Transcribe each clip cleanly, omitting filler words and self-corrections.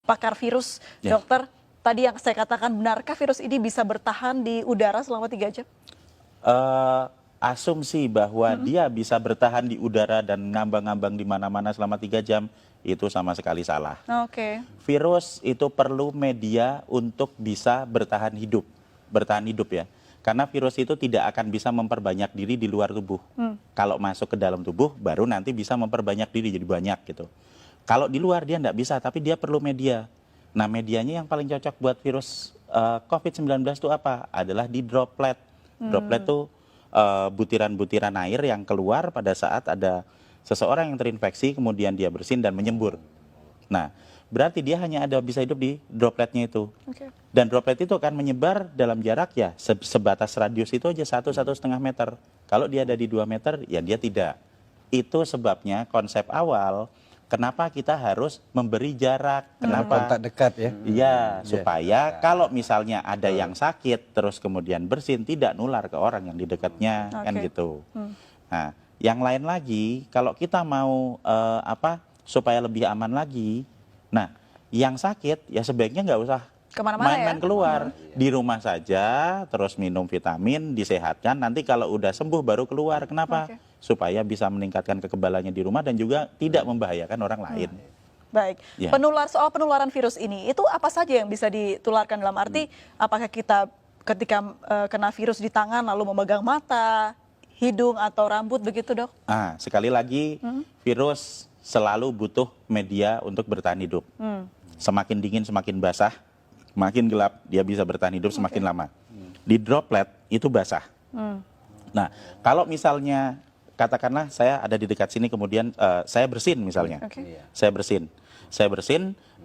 pakar virus, dokter. Tadi yang saya katakan, benarkah virus ini bisa bertahan di udara selama 3 jam? Asumsi bahwa dia bisa bertahan di udara dan ngambang-ngambang di mana-mana selama 3 jam, itu sama sekali salah. Oke. Virus itu perlu media untuk bisa bertahan hidup ya. Karena virus itu tidak akan bisa memperbanyak diri di luar tubuh. Kalau masuk ke dalam tubuh, baru nanti bisa memperbanyak diri jadi banyak gitu. Kalau di luar dia tidak bisa, tapi dia perlu media. Nah, medianya yang paling cocok buat virus COVID-19 itu apa? Adalah di droplet. Droplet itu butiran-butiran air yang keluar pada saat ada seseorang yang terinfeksi, kemudian dia bersin dan menyembur. Nah, berarti dia hanya bisa hidup di dropletnya itu. Dan droplet itu akan menyebar dalam jarak ya sebatas radius itu aja 1-1,5 meter. Kalau dia ada di 2 meter, ya dia tidak. Itu sebabnya konsep awal kenapa kita harus memberi jarak. Kenapa? Kontak dekat ya. Iya, supaya kalau misalnya ada yang sakit terus kemudian bersin, tidak nular ke orang yang di dekatnya, kan gitu. Nah, yang lain lagi, kalau kita mau supaya lebih aman lagi, nah yang sakit ya sebaiknya nggak usah main-main keluar, di rumah saja, terus minum vitamin, disehatkan, nanti kalau udah sembuh baru keluar. Kenapa? Supaya bisa meningkatkan kekebalannya di rumah dan juga tidak membahayakan orang lain. Baik, soal penularan virus ini, itu apa saja yang bisa ditularkan dalam arti, apakah kita ketika kena virus di tangan lalu memegang mata, hidung atau rambut begitu, Dok? Sekali lagi, virus selalu butuh media untuk bertahan hidup. Semakin dingin, semakin basah, makin gelap, dia bisa bertahan hidup semakin lama. Di droplet itu basah. Nah, kalau misalnya katakanlah saya ada di dekat sini, kemudian saya bersin misalnya, saya bersin.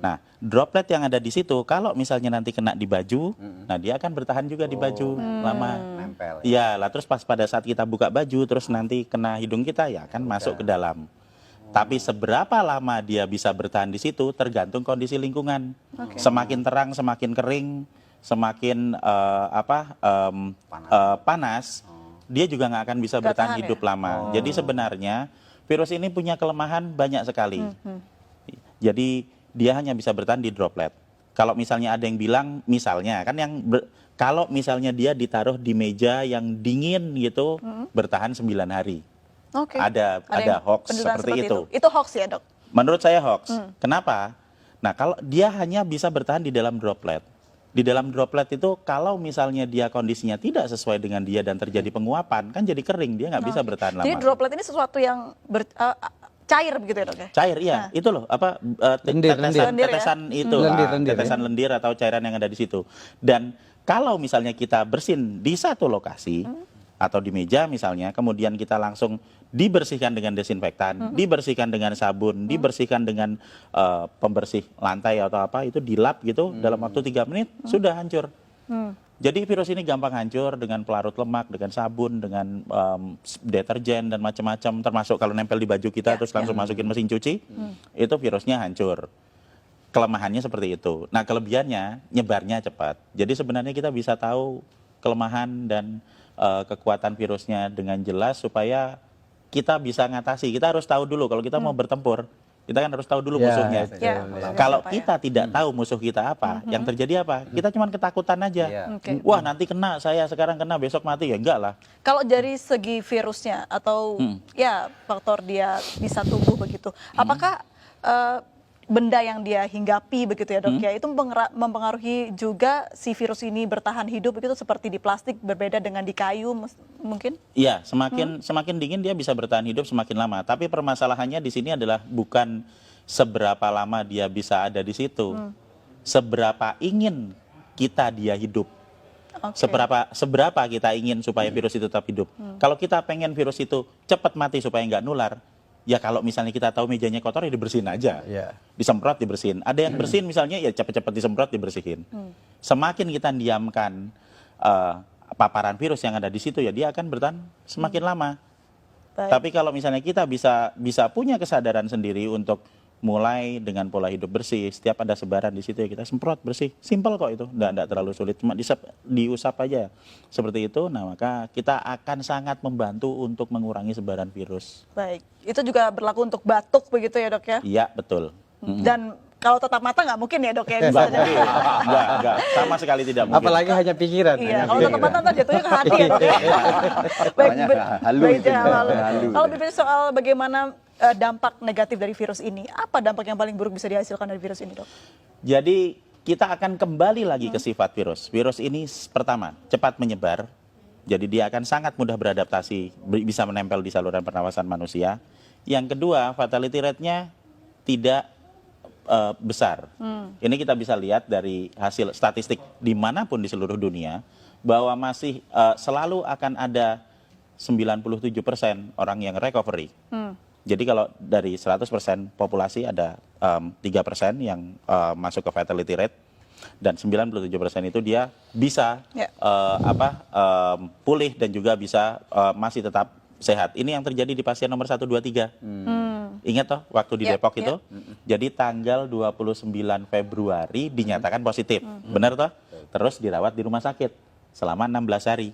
Nah, droplet yang ada di situ, kalau misalnya nanti kena di baju, nah dia akan bertahan juga di baju lama. Nempel. Iya, lah terus pas pada saat kita buka baju, terus nanti kena hidung kita, ya akan masuk ke dalam. Tapi seberapa lama dia bisa bertahan di situ tergantung kondisi lingkungan. Semakin terang, semakin kering, semakin panas, dia juga nggak akan bisa bertahan hidup lama. Jadi sebenarnya virus ini punya kelemahan banyak sekali. Jadi dia hanya bisa bertahan di droplet. Kalau misalnya ada yang bilang, misalnya kan kalau misalnya dia ditaruh di meja yang dingin gitu, bertahan 9 hari. Ada hoax seperti itu. Itu hoax ya, Dok? Menurut saya hoax. Kenapa? Nah, kalau dia hanya bisa bertahan di dalam droplet. Di dalam droplet itu kalau misalnya dia kondisinya tidak sesuai dengan dia dan terjadi penguapan, kan jadi kering, dia nggak bisa bertahan lama. Jadi droplet ini sesuatu yang cair begitu ya, Dok ya? Cair, iya. Itu loh, tetesan lendir atau cairan yang ada di situ. Dan kalau misalnya kita bersin di satu lokasi atau di meja misalnya, kemudian kita langsung dibersihkan dengan desinfektan, dibersihkan dengan sabun, dibersihkan dengan pembersih lantai atau apa, itu dilap gitu, dalam waktu 3 menit sudah hancur. Jadi virus ini gampang hancur dengan pelarut lemak, dengan sabun, dengan deterjen dan macam-macam, termasuk kalau nempel di baju kita terus langsung masukin mesin cuci, itu virusnya hancur. Kelemahannya seperti itu. Nah, kelebihannya nyebarnya cepat. Jadi sebenarnya kita bisa tahu kelemahan dan kekuatan virusnya dengan jelas supaya kita bisa ngatasi. Kita harus tahu dulu kalau kita mau bertempur, kita kan harus tahu dulu musuhnya. Kalau kita tidak tahu musuh kita apa, yang terjadi apa? Kita cuma ketakutan aja. Wah, nanti kena, saya sekarang kena, besok mati, ya enggak lah. Kalau dari segi virusnya atau ya faktor dia bisa tumbuh begitu, apakah benda yang dia hinggapi begitu ya, Dok ya, itu mempengaruhi juga si virus ini bertahan hidup begitu, seperti di plastik berbeda dengan di kayu mungkin? Iya, semakin dingin dia bisa bertahan hidup semakin lama. Tapi permasalahannya di sini adalah bukan seberapa lama dia bisa ada di situ, seberapa ingin kita dia hidup. Seberapa kita ingin supaya virus itu tetap hidup. Kalau kita pengen virus itu cepat mati supaya nggak nular, ya kalau misalnya kita tahu mejanya kotor ya dibersihin aja, disemprot dibersihin. Ada yang bersin misalnya ya cepat-cepat disemprot dibersihin. Semakin kita diamkan paparan virus yang ada di situ ya dia akan bertahan semakin lama. Tapi kalau misalnya kita bisa punya kesadaran sendiri untuk mulai dengan pola hidup bersih, setiap ada sebaran di situ ya kita semprot bersih, simpel kok itu, enggak terlalu sulit, cuma diusap aja seperti itu. Nah, maka kita akan sangat membantu untuk mengurangi sebaran virus. Baik, itu juga berlaku untuk batuk begitu ya, Dok ya? Iya, betul. Dan kalau tetap mata nggak mungkin ya dok ya Enggak misalnya. mungkin, enggak, sama sekali tidak mungkin. Apalagi hanya pikiran. Iya, hanya kalau tetap pikiran. mata ntar jatuhnya ke hati ya dok ya. Namanya halu baik, itu, ya, halu. halu. Kalau bicara soal bagaimana dampak negatif dari virus ini, apa dampak yang paling buruk bisa dihasilkan dari virus ini dok? Jadi kita akan kembali lagi ke sifat virus. Virus ini pertama, cepat menyebar. Jadi dia akan sangat mudah beradaptasi, bisa menempel di saluran pernapasan manusia. Yang kedua, fatality rate-nya tidak besar. Ini kita bisa lihat dari hasil statistik dimanapun di seluruh dunia, bahwa masih selalu akan ada 97% orang yang recovery. Jadi kalau dari 100% populasi ada 3% yang masuk ke fatality rate, dan 97% itu dia bisa Ya. pulih dan juga bisa masih tetap sehat. Ini yang terjadi di pasien nomor 1, 2, 3. Ingat toh waktu di Ya, Depok ya. itu? Jadi tanggal 29 Februari dinyatakan positif. Benar toh? Terus dirawat di rumah sakit selama 16 hari.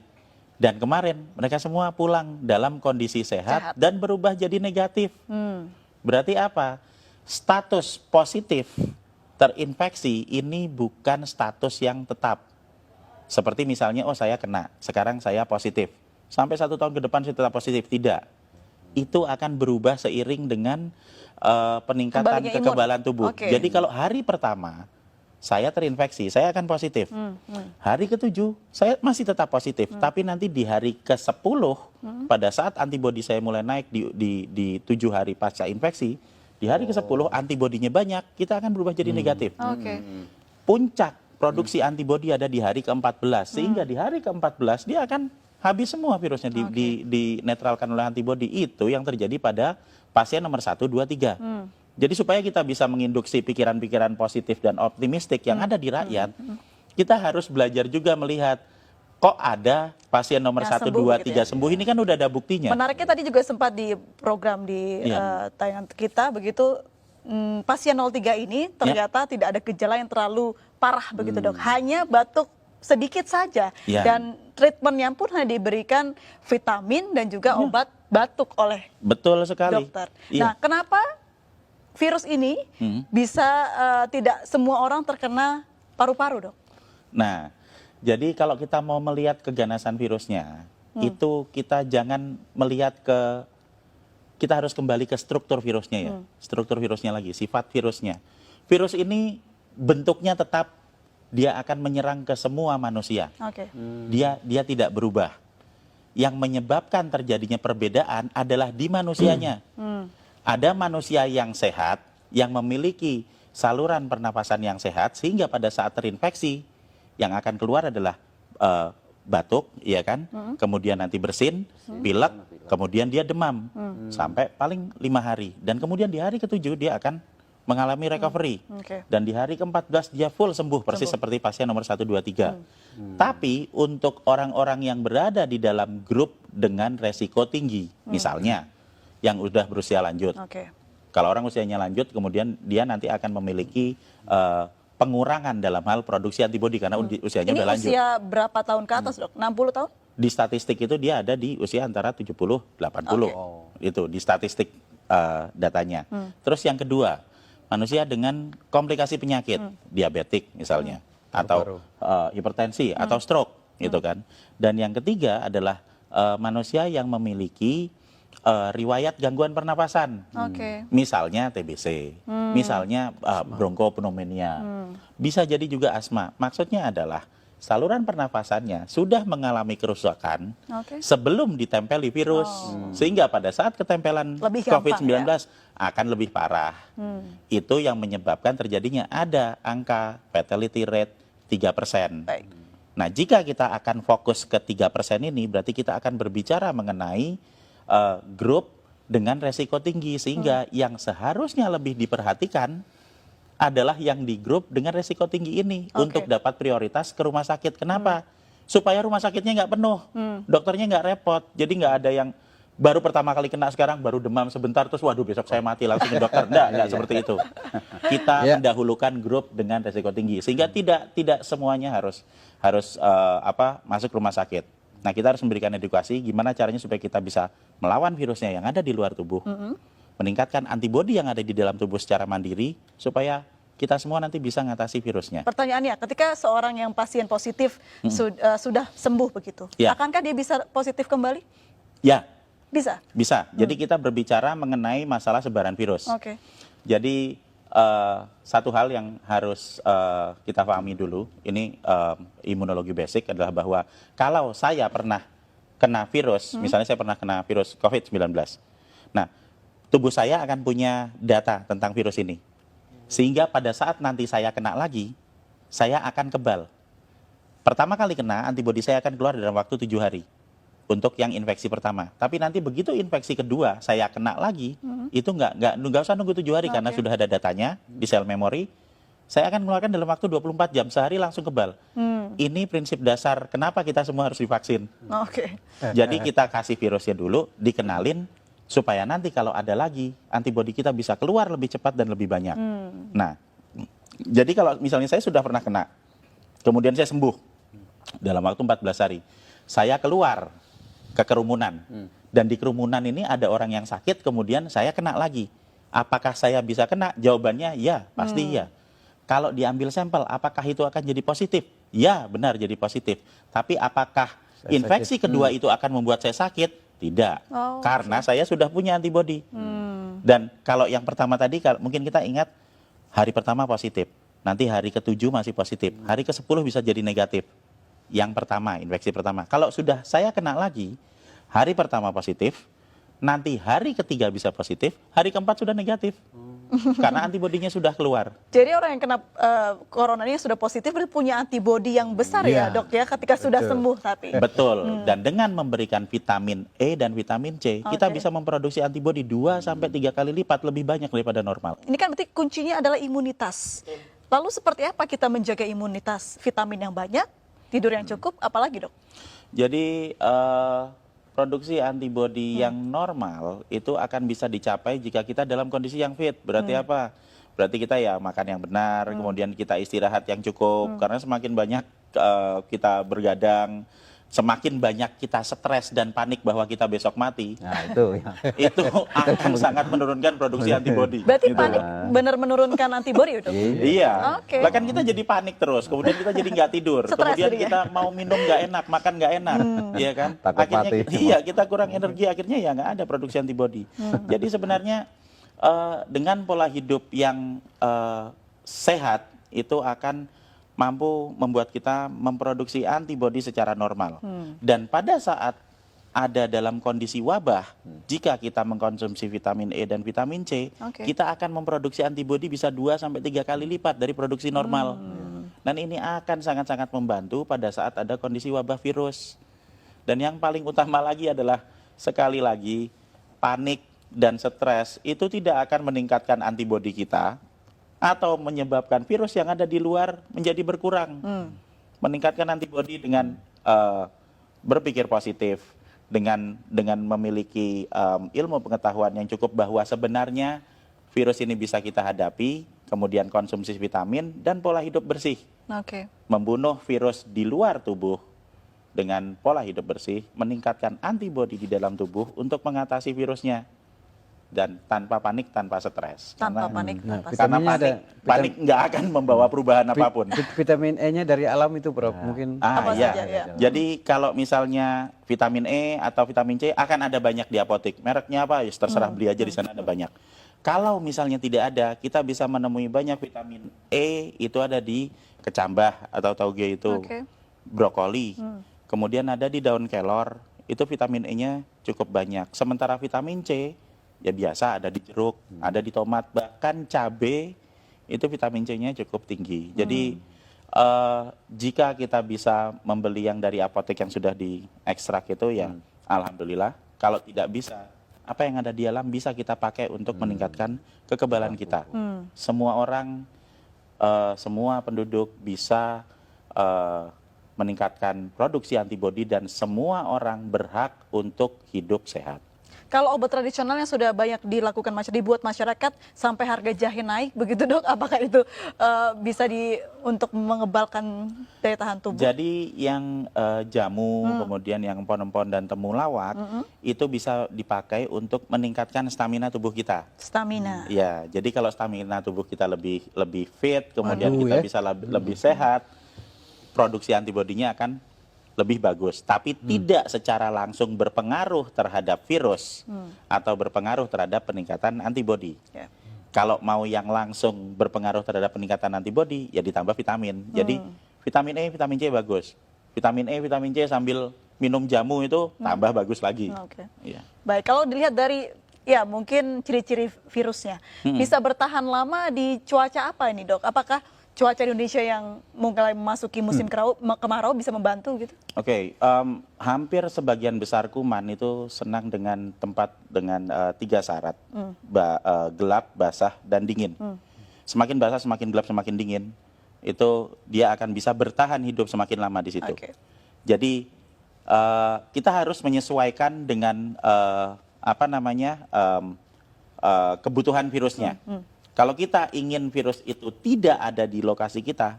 Dan kemarin mereka semua pulang dalam kondisi sehat. Sehat. Dan berubah jadi negatif. Berarti apa? Status positif terinfeksi ini bukan status yang tetap. Seperti misalnya, oh saya kena, sekarang saya positif. Sampai 1 tahun ke depan saya tetap positif. Tidak. Itu akan berubah seiring dengan peningkatan Kembalinya imun. kekebalan tubuh. Oke. Jadi kalau hari pertama saya terinfeksi, saya akan positif. Hari ke-7 saya masih tetap positif. Tapi nanti di hari ke-10, pada saat antibodi saya mulai naik di 7 hari pasca infeksi, di hari ke-10 antibodinya banyak, kita akan berubah jadi negatif. Oke. Puncak produksi antibodi ada di hari ke-14, sehingga di hari ke-14 dia akan habis semua virusnya, dinetralkan oleh antibodi. Itu yang terjadi pada pasien nomor 1, 2, 3. Jadi supaya kita bisa menginduksi pikiran-pikiran positif dan optimistik yang ada di rakyat, kita harus belajar juga melihat, kok ada pasien nomor Yang 1, sembuh 2, gitu 3 ya. sembuh, ini kan udah ada buktinya. Menariknya tadi juga sempat di program di Iya. tayangan kita begitu, pasien 03 ini ternyata tidak ada gejala yang terlalu parah begitu dok, hanya batuk sedikit saja, Ya. dan treatmentnya pun hanya diberikan vitamin dan juga obat batuk oleh Betul sekali. dokter. Iya. Nah, kenapa virus ini bisa tidak semua orang terkena paru-paru dok? Nah, jadi kalau kita mau melihat keganasan virusnya, itu kita jangan melihat kita harus kembali ke struktur virusnya ya. Struktur virusnya lagi, sifat virusnya. Virus ini bentuknya tetap, dia akan menyerang ke semua manusia. Oke. Dia tidak berubah. Yang menyebabkan terjadinya perbedaan adalah di manusianya. Ada manusia yang sehat, yang memiliki saluran pernapasan yang sehat, sehingga pada saat terinfeksi, yang akan keluar adalah batuk, ya kan? Kemudian nanti bersin, pilek, kemudian dia demam, sampai paling 5 hari. Dan kemudian di hari ke-7 dia akan mengalami recovery. Oke. Dan di hari ke-14 dia full sembuh, persis seperti pasien nomor 1, 2, 3. Tapi untuk orang-orang yang berada di dalam grup dengan resiko tinggi, misalnya yang udah berusia lanjut. Oke. Kalau orang usianya lanjut, kemudian dia nanti akan memiliki pengurangan dalam hal produksi antibodi karena usianya Ini udah lanjut. usia berapa tahun ke atas dok? 60 tahun? Di statistik itu dia ada di usia antara 70, 80. Itu di statistik datanya. Terus yang kedua, manusia dengan komplikasi penyakit, diabetik misalnya, atau hipertensi, atau stroke, gitu kan. Dan yang ketiga adalah manusia yang memiliki riwayat gangguan pernapasan. Oke. Misalnya TBC, misalnya bronkopneumonia, bisa jadi juga asma. Maksudnya adalah saluran pernapasannya sudah mengalami kerusakan Oke. sebelum ditempeli virus, sehingga pada saat ketempelan Lebih gampang, COVID-19 akan lebih parah. Itu yang menyebabkan terjadinya ada angka fatality rate 3%. Baik. Nah, jika kita akan fokus ke 3% ini, berarti kita akan berbicara mengenai grup dengan resiko tinggi, sehingga yang seharusnya lebih diperhatikan adalah yang di grup dengan resiko tinggi ini untuk dapat prioritas ke rumah sakit. Kenapa? Supaya rumah sakitnya nggak penuh, dokternya nggak repot. Jadi nggak ada yang baru pertama kali kena sekarang, baru demam sebentar, terus waduh besok saya mati langsung ke dokter. Nggak seperti itu. Kita mendahulukan grup dengan resiko tinggi, sehingga tidak semuanya harus masuk rumah sakit. Nah, kita harus memberikan edukasi gimana caranya supaya kita bisa melawan virusnya yang ada di luar tubuh, meningkatkan antibodi yang ada di dalam tubuh secara mandiri, supaya kita semua nanti bisa ngatasi virusnya. Pertanyaannya, ketika seorang yang pasien positif sudah sembuh begitu, Ya. akankah dia bisa positif kembali? Ya, Bisa. bisa. Jadi kita berbicara mengenai masalah sebaran virus. Oke. Jadi satu hal yang harus kita pahami dulu, ini imunologi basic adalah bahwa kalau saya pernah kena virus, misalnya saya pernah kena virus COVID-19, nah tubuh saya akan punya data tentang virus ini. Sehingga pada saat nanti saya kena lagi, saya akan kebal. Pertama kali kena, antibodi saya akan keluar dalam waktu 7 hari untuk yang infeksi pertama. Tapi nanti begitu infeksi kedua, saya kena lagi, itu nggak usah nunggu 7 hari karena Oke. sudah ada datanya di sel memori. Saya akan mengeluarkan dalam waktu 24 jam, sehari langsung kebal. Ini prinsip dasar kenapa kita semua harus divaksin. Oke. Jadi kita kasih virusnya dulu, dikenalin, supaya nanti kalau ada lagi, antibodi kita bisa keluar lebih cepat dan lebih banyak. Nah, jadi kalau misalnya saya sudah pernah kena, kemudian saya sembuh dalam waktu 14 hari, saya keluar ke kerumunan, dan di kerumunan ini ada orang yang sakit, kemudian saya kena lagi. Apakah saya bisa kena? Jawabannya ya, pasti iya. Kalau diambil sampel, apakah itu akan jadi positif? Ya, benar jadi positif. Tapi apakah infeksi kedua itu akan membuat saya sakit? Tidak, Oh, karena saya sudah punya antibodi. Dan kalau yang pertama tadi, mungkin kita ingat hari pertama positif, nanti hari ke-7 masih positif, hari ke-10 bisa jadi negatif. Yang pertama, infeksi pertama. Kalau sudah saya kena lagi, hari pertama positif, nanti hari ketiga bisa positif, hari keempat sudah negatif. Karena antibodinya sudah keluar. Jadi orang yang kena corona ini sudah positif berarti punya antibodi yang besar ya, Iya, Dok ya, ketika sudah betul. sembuh tapi. Betul. Dan dengan memberikan vitamin E dan vitamin C, kita Oke. bisa memproduksi antibodi 2 sampai 3 kali lipat lebih banyak daripada normal. Ini kan berarti kuncinya adalah imunitas. Lalu seperti apa kita menjaga imunitas? Vitamin yang banyak, tidur yang cukup, apalagi, Dok? Jadi produksi antibodi yang normal itu akan bisa dicapai jika kita dalam kondisi yang fit. Berarti apa? Berarti kita ya makan yang benar, kemudian kita istirahat yang cukup. Karena semakin banyak kita bergadang, semakin banyak kita stres dan panik bahwa kita besok mati, Nah, itu ya. itu akan sangat menurunkan produksi antibodi. Berarti Gitu. panik benar menurunkan antibodi, Dok? Iya, Oke. lah kan kita jadi panik terus, kemudian kita jadi nggak tidur, Stres kemudian jadinya. kita mau minum nggak enak, makan nggak enak, iya kan? Takut Akhirnya mati. iya kita kurang energi, akhirnya ya nggak ada produksi antibodi. Jadi sebenarnya dengan pola hidup yang sehat itu akan mampu membuat kita memproduksi antibodi secara normal. Dan pada saat ada dalam kondisi wabah, jika kita mengkonsumsi vitamin E dan vitamin C, Oke. kita akan memproduksi antibodi bisa 2 sampai 3 kali lipat dari produksi normal. Dan ini akan sangat-sangat membantu pada saat ada kondisi wabah virus. Dan yang paling utama lagi adalah sekali lagi panik dan stres itu tidak akan meningkatkan antibodi kita atau menyebabkan virus yang ada di luar menjadi berkurang. Meningkatkan antibodi dengan berpikir positif, dengan memiliki ilmu pengetahuan yang cukup bahwa sebenarnya virus ini bisa kita hadapi, kemudian konsumsi vitamin dan pola hidup bersih. Oke. Membunuh virus di luar tubuh dengan pola hidup bersih, meningkatkan antibodi di dalam tubuh untuk mengatasi virusnya. Dan tanpa panik, tanpa stres. Tanpa Karena- panik, Nah, tanpa Karena vitaminnya panik nggak akan membawa perubahan apapun. Vitamin E-nya dari alam itu, Prof. Mungkin Apa Iya. saja, ya. Jadi kalau misalnya vitamin E atau vitamin C akan ada banyak di apotek. Mereknya apa? Ya terserah beli aja, di sana ada banyak. Kalau misalnya tidak ada, kita bisa menemui banyak vitamin E itu ada di kecambah atau tauge itu, Oke. brokoli. Kemudian ada di daun kelor, itu vitamin E-nya cukup banyak. Sementara vitamin C ya biasa ada di jeruk, ada di tomat, bahkan cabai itu vitamin C-nya cukup tinggi. Jadi jika kita bisa membeli yang dari apotek yang sudah diekstrak itu ya alhamdulillah. Kalau tidak bisa, apa yang ada di alam bisa kita pakai untuk meningkatkan kekebalan kita. Semua orang, semua penduduk bisa meningkatkan produksi antibodi dan semua orang berhak untuk hidup sehat. Kalau obat tradisional yang sudah banyak dibuat masyarakat sampai harga jahe naik begitu dok, apakah itu bisa untuk mengebalkan daya tahan tubuh? Jadi yang jamu, kemudian yang empon-empon dan temulawak itu bisa dipakai untuk meningkatkan stamina tubuh kita. Stamina. Ya, jadi kalau stamina tubuh kita lebih fit, kemudian Waduh, kita ya. bisa lebih sehat, produksi antibodinya akan lebih bagus. Tapi tidak secara langsung berpengaruh terhadap virus atau berpengaruh terhadap peningkatan antibodi. Ya. Kalau mau yang langsung berpengaruh terhadap peningkatan antibodi, ya ditambah vitamin. Jadi vitamin E, vitamin C bagus. Vitamin E, vitamin C sambil minum jamu itu tambah bagus lagi. Oke. Iya. Baik, kalau dilihat dari ya mungkin ciri-ciri virusnya, bisa bertahan lama di cuaca apa ini dok? Apakah cuaca di Indonesia yang mulai memasuki musim kemarau bisa membantu gitu? Oke, hampir sebagian besar kuman itu senang dengan tempat dengan 3 syarat, gelap, basah, dan dingin. Semakin basah, semakin gelap, semakin dingin, itu dia akan bisa bertahan hidup semakin lama di situ. Oke. Jadi kita harus menyesuaikan dengan kebutuhan virusnya. Kalau kita ingin virus itu tidak ada di lokasi kita,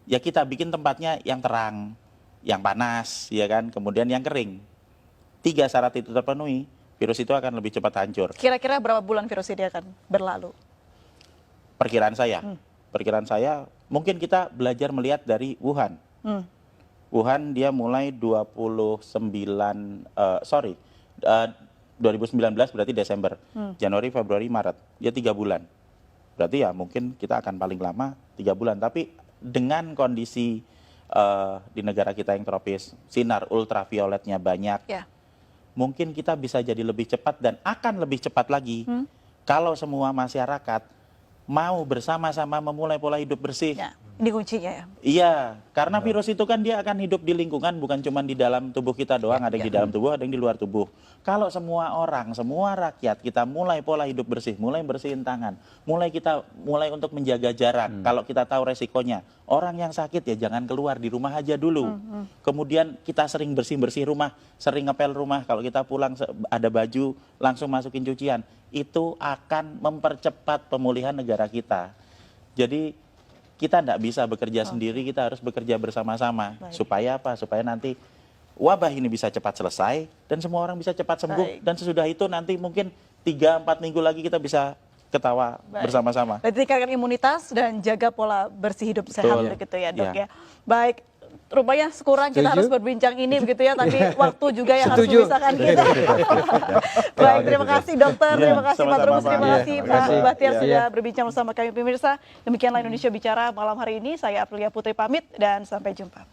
ya kita bikin tempatnya yang terang, yang panas, ya kan, kemudian yang kering. 3 syarat itu terpenuhi, virus itu akan lebih cepat hancur. Kira-kira berapa bulan virus ini akan berlalu? Perkiraan saya, mungkin kita belajar melihat dari Wuhan. Wuhan dia mulai 2019 berarti Desember, Januari, Februari, Maret, dia 3 bulan. Berarti ya mungkin kita akan paling lama 3 bulan. Tapi dengan kondisi di negara kita yang tropis, sinar ultravioletnya banyak, mungkin kita bisa jadi lebih cepat dan akan lebih cepat lagi kalau semua masyarakat mau bersama-sama memulai pola hidup bersih. Ya, ini kuncinya ya. Iya, karena virus itu kan dia akan hidup di lingkungan, bukan cuma di dalam tubuh kita doang, ada yang di dalam tubuh, ada yang di luar tubuh. Kalau semua orang, semua rakyat kita mulai pola hidup bersih, mulai bersihin tangan, mulai untuk menjaga jarak. Kalau kita tahu resikonya, orang yang sakit ya jangan keluar, di rumah aja dulu. Kemudian kita sering bersih-bersih rumah, sering ngepel rumah. Kalau kita pulang ada baju, langsung masukin cucian. Itu akan mempercepat pemulihan negara kita. Jadi kita tidak bisa bekerja sendiri, kita harus bekerja bersama-sama. Supaya apa? Supaya nanti wabah ini bisa cepat selesai dan semua orang bisa cepat sembuh. Dan sesudah itu nanti mungkin 3-4 minggu lagi kita bisa ketawa bersama-sama. Berarti tingkatkan imunitas dan jaga pola bersih hidup sehat begitu ya dok ya. Baik, rupanya sekurang kita harus berbincang ini begitu ya, tapi waktu juga yang harus memisahkan kita. Baik, terima kasih dokter, terima kasih Pak Trubus, terima kasih Pak Bahtiar sudah berbincang bersama kami pemirsa. Demikianlah Indonesia Bicara malam hari ini. Saya Aprilia Putri pamit dan sampai jumpa.